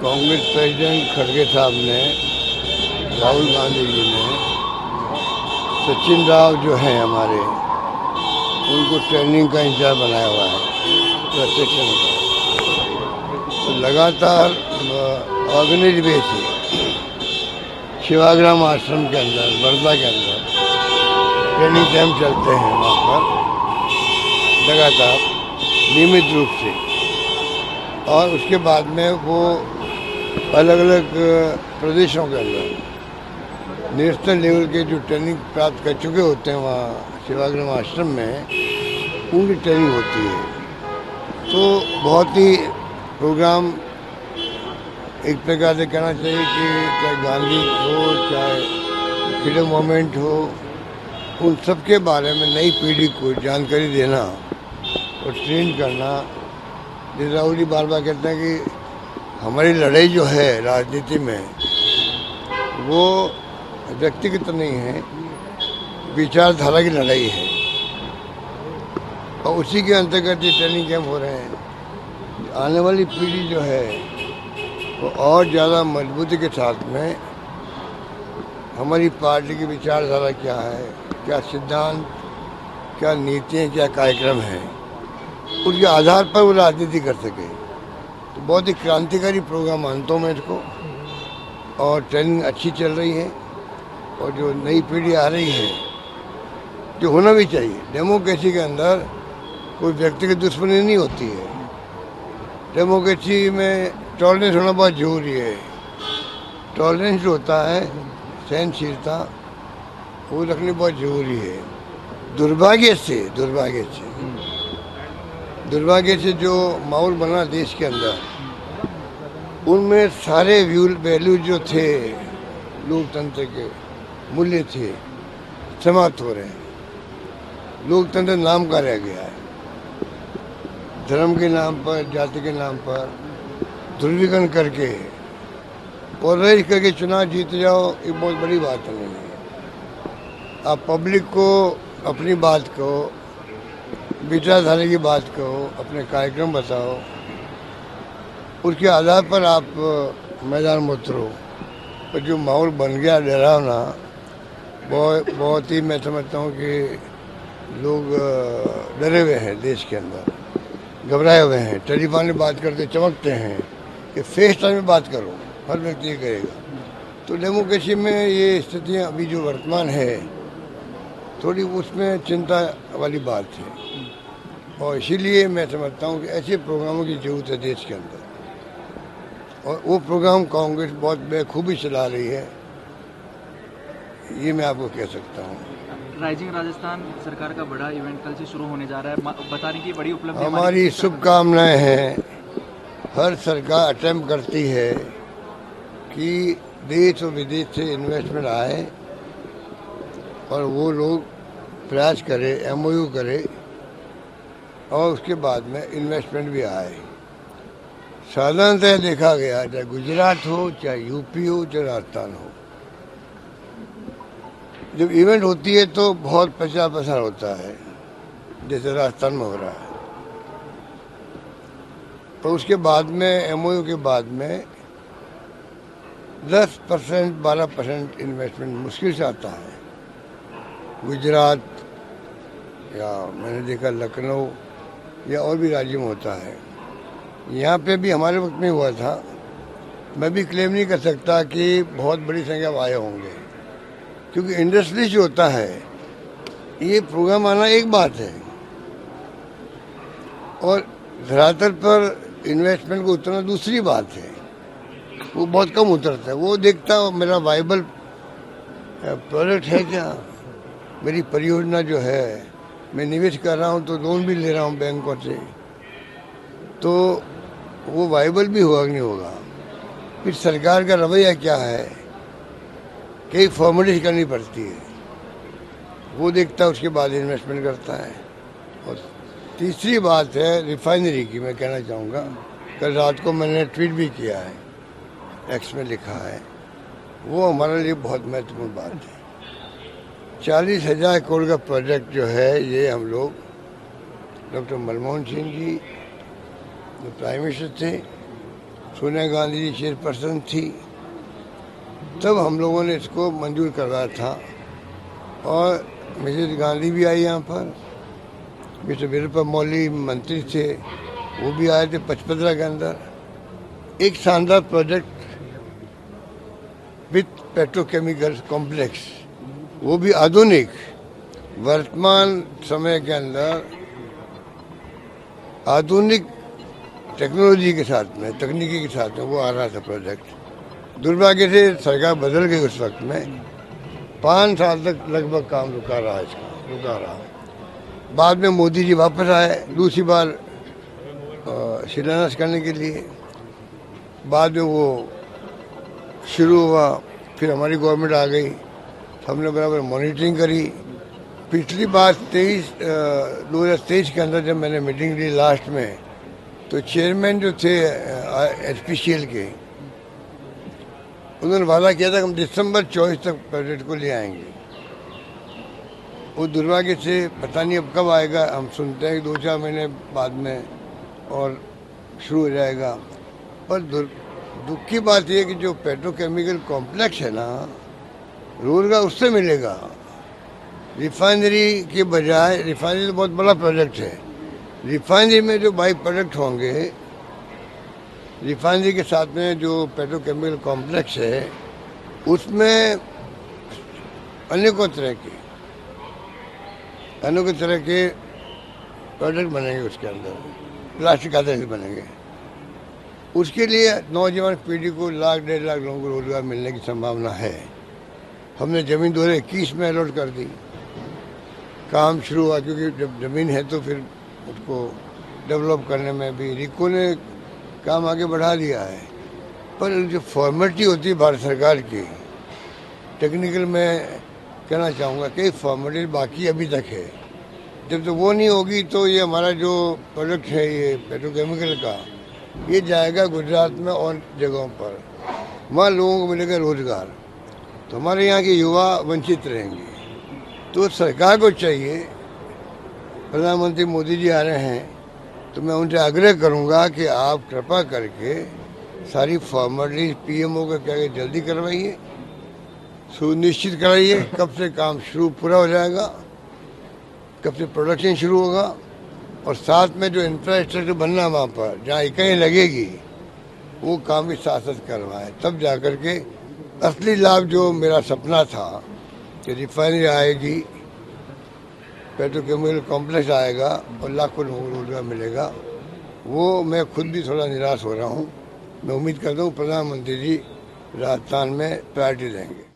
Congress president खड़गे साहब ने, राहुल गांधी जी ने, सचिन राव जो हैं हमारे, उनको ट्रेनिंग का इंचार्ज बनाया हुआ है प्रशिक्षण का। तो लगातार ऑर्गेनाइज बेसिस शिवाग्राम आश्रम के अंदर, वर्धा के अंदर ट्रेनिंग कैंप चलते हैं वहाँ पर लगातार नियमित रूप से। और उसके बाद में वो अलग अलग प्रदेशों के अंदर नेशनल लेवल के जो ट्रेनिंग प्राप्त कर चुके होते हैं वहाँ शिवाग्राम आश्रम में, उनकी ट्रेनिंग होती है। तो बहुत ही प्रोग्राम एक प्रकार से कहना चाहिए कि चाहे गांधी हो, चाहे फ्रीडम मूवमेंट हो, उन सब के बारे में नई पीढ़ी को जानकारी देना और ट्रेन करना। जैसे राहुल जी बार बार कहते हैं कि हमारी लड़ाई जो है राजनीति में, वो व्यक्तिगत नहीं है, विचारधारा की लड़ाई है। और उसी के अंतर्गत ये ट्रेनिंग कैंप हो रहे हैं। आने वाली पीढ़ी जो है वो और ज़्यादा मजबूती के साथ में हमारी पार्टी की विचारधारा क्या है, क्या सिद्धांत, क्या नीतियाँ, क्या कार्यक्रम हैं, उसके आधार पर वो राजनीति कर सके। तो बहुत ही क्रांतिकारी प्रोग्राम मानता हूँ मैं इसको। और ट्रेनिंग अच्छी चल रही है। और जो नई पीढ़ी आ रही है, जो होना भी चाहिए, डेमोक्रेसी के अंदर कोई व्यक्ति की दुश्मनी नहीं होती है। डेमोक्रेसी में टॉलरेंस होना बहुत जरूरी है। टॉलरेंस जो होता है, सहनशीलता, वो रखनी बहुत जरूरी है। दुर्भाग्य से जो माहौल बना देश के अंदर, उनमें सारे वैल्यू जो थे, लोकतंत्र के मूल्य थे, समाप्त हो रहे हैं। लोकतंत्र नाम का रह गया है। धर्म के नाम पर, जाति के नाम पर ध्रुवीकरण करके, पोलराइज करके चुनाव जीत जाओ, ये बहुत बड़ी बात नहीं है। आप पब्लिक को अपनी बात कहो, विचारधारा की बात कहो, अपने कार्यक्रम बताओ, उसके आधार पर आप मैदान में उतरो। पर जो माहौल बन गया डरावना, बहुत ही मैं समझता हूँ कि लोग डरे हुए हैं, देश के अंदर घबराए हुए हैं। टेलीफोन में बात करते चमकते हैं कि फेस टाइम में बात करो, हर व्यक्ति ये करेगा। तो डेमोक्रेसी में ये स्थितियाँ अभी जो वर्तमान है, थोड़ी उसमें चिंता वाली बात है। और इसीलिए मैं समझता हूँ कि ऐसे प्रोग्रामों की जरूरत है देश के अंदर। और वो प्रोग्राम कांग्रेस बहुत बेखूबी चला रही है, ये मैं आपको कह सकता हूँ। राइजिंग राजस्थान सरकार का बड़ा इवेंट कल से शुरू होने जा रहा है, बताने की बड़ी उपलब्धि हमारी शुभकामनाएं हैं। हर सरकार अटेम्प्ट करती है कि देश और विदेश से इन्वेस्टमेंट आए और वो लोग प्रयास करे, MOU करे और उसके बाद में इन्वेस्टमेंट भी आए। साधारणतः देखा गया, चाहे गुजरात हो, चाहे यूपी हो, चाहे राजस्थान हो, जब इवेंट होती है तो बहुत प्रचार प्रसार होता है, जैसे राजस्थान में हो रहा है। तो उसके बाद में MOU के बाद में 10% 12% इन्वेस्टमेंट मुश्किल से आता है। गुजरात या मैंने देखा लखनऊ या और भी राज्यों में होता है। यहाँ पे भी हमारे वक्त में हुआ था। मैं भी क्लेम नहीं कर सकता कि बहुत बड़ी संख्या में आए होंगे, क्योंकि इंडस्ट्री जो होता है, ये प्रोग्राम आना एक बात है और धरातल पर इन्वेस्टमेंट को उतरना दूसरी बात है। वो बहुत कम उतरता है। वो देखता है मेरा वाइबल प्रोजेक्ट है क्या, मेरी परियोजना जो है, मैं निवेश कर रहा हूँ तो लोन भी ले रहा हूँ बैंकों से, तो वो वाइबल भी होगा कि नहीं होगा। फिर सरकार का रवैया क्या है, कई फॉर्मेलिटी करनी पड़ती है, वो देखता है, उसके बाद इन्वेस्टमेंट करता है। और तीसरी बात है रिफाइनरी की, मैं कहना चाहूँगा, कल रात को मैंने ट्वीट भी किया है, एक्स में लिखा है, वो हमारे लिए बहुत महत्वपूर्ण बात है। 40,000 करोड़ का प्रोजेक्ट जो है, ये हम लोग डॉक्टर मनमोहन सिंह जी जो प्राइम मिनिस्टर थे, सोनिया गांधी जी चेयरपर्सन थी, तब हम लोगों ने इसको मंजूर करवाया था। और मिसेज गांधी भी आई यहाँ पर, मिस्टर वीरप्पा मोइली मंत्री थे, वो भी आए थे 15 के अंदर। एक शानदार प्रोजेक्ट विथ पेट्रोकेमिकल कॉम्प्लेक्स, वो भी आधुनिक, वर्तमान समय के अंदर आधुनिक टेक्नोलॉजी के साथ में, तकनीकी के साथ में वो आ रहा था प्रोजेक्ट। दुर्भाग्य से सरकार बदल गई उस वक्त में, 5 साल तक लगभग काम रुका रहा। बाद में मोदी जी वापस आए दूसरी बार शिलान्यास करने के लिए, बाद में वो शुरू हुआ, फिर हमारी गवर्नमेंट आ गई, हमने बराबर मॉनिटरिंग करी। पिछली बार 2023 के अंदर जब मैंने मीटिंग ली लास्ट में, तो चेयरमैन जो थे HPCL के, उन्होंने वादा किया था कि हम दिसंबर 24 तक प्रोजेक्ट को ले आएंगे। वो दुर्भाग्य से पता नहीं अब कब आएगा, हम सुनते हैं कि 2-4 महीने बाद में और शुरू हो जाएगा। पर दुख की बात यह है कि जो पेट्रोकेमिकल कॉम्प्लेक्स है ना, रोजगार उससे मिलेगा। रिफाइनरी के बजाय, रिफाइनरी तो बहुत बड़ा प्रोजेक्ट है, रिफाइनरी में जो बाई प्रोडक्ट होंगे, रिफाइनरी के साथ में जो पेट्रोकेमिकल कॉम्प्लेक्स है, उसमें अनेकों तरह के प्रोडक्ट बनेंगे, उसके अंदर प्लास्टिक आधारित बनेंगे। उसके लिए नौजवान पीढ़ी को 1-1.5 लाख लोगों को रोजगार मिलने की संभावना है। हमने ज़मीन 2021 में अलॉट कर दी, काम शुरू हुआ, क्योंकि जब ज़मीन है तो फिर उसको डेवलप करने में भी रिको ने काम आगे बढ़ा लिया है। पर जो फॉर्मेलिटी होती है भारत सरकार की, टेक्निकल में कहना चाहूँगा, कई फॉर्मेलिटी बाकी अभी तक है। जब तक वो नहीं होगी तो ये हमारा जो प्रोडक्ट है, ये पेट्रोकेमिकल का, ये जाएगा गुजरात में और जगहों पर, वहाँ लोगों को मिलेगा रोजगार, तो हमारे यहाँ के युवा वंचित रहेंगे। तो सरकार को चाहिए, प्रधानमंत्री मोदी जी आ रहे हैं, तो मैं उनसे आग्रह करूंगा कि आप कृपा करके सारी फॉर्मेलिटी PMO का क्या जल्दी करवाइए, सुनिश्चित कराइए कब से काम पूरा हो जाएगा, कब से प्रोडक्शन शुरू होगा, और साथ में जो इंफ्रास्ट्रक्चर बनना वहाँ पर जहाँ इकाई लगेगी, वो काम भी साथ साथ करवाएं। तब जाकर के असली लाभ, जो मेरा सपना था कि रिफाइनरी आएगी, पेट्रोकेमिकल कॉम्प्लेक्स आएगा और लाखों लोगों को रोजगार मिलेगा, वो मैं खुद भी थोड़ा निराश हो रहा हूँ। मैं उम्मीद करता हूँ प्रधानमंत्री जी राजस्थान में प्रायोरिटी देंगे।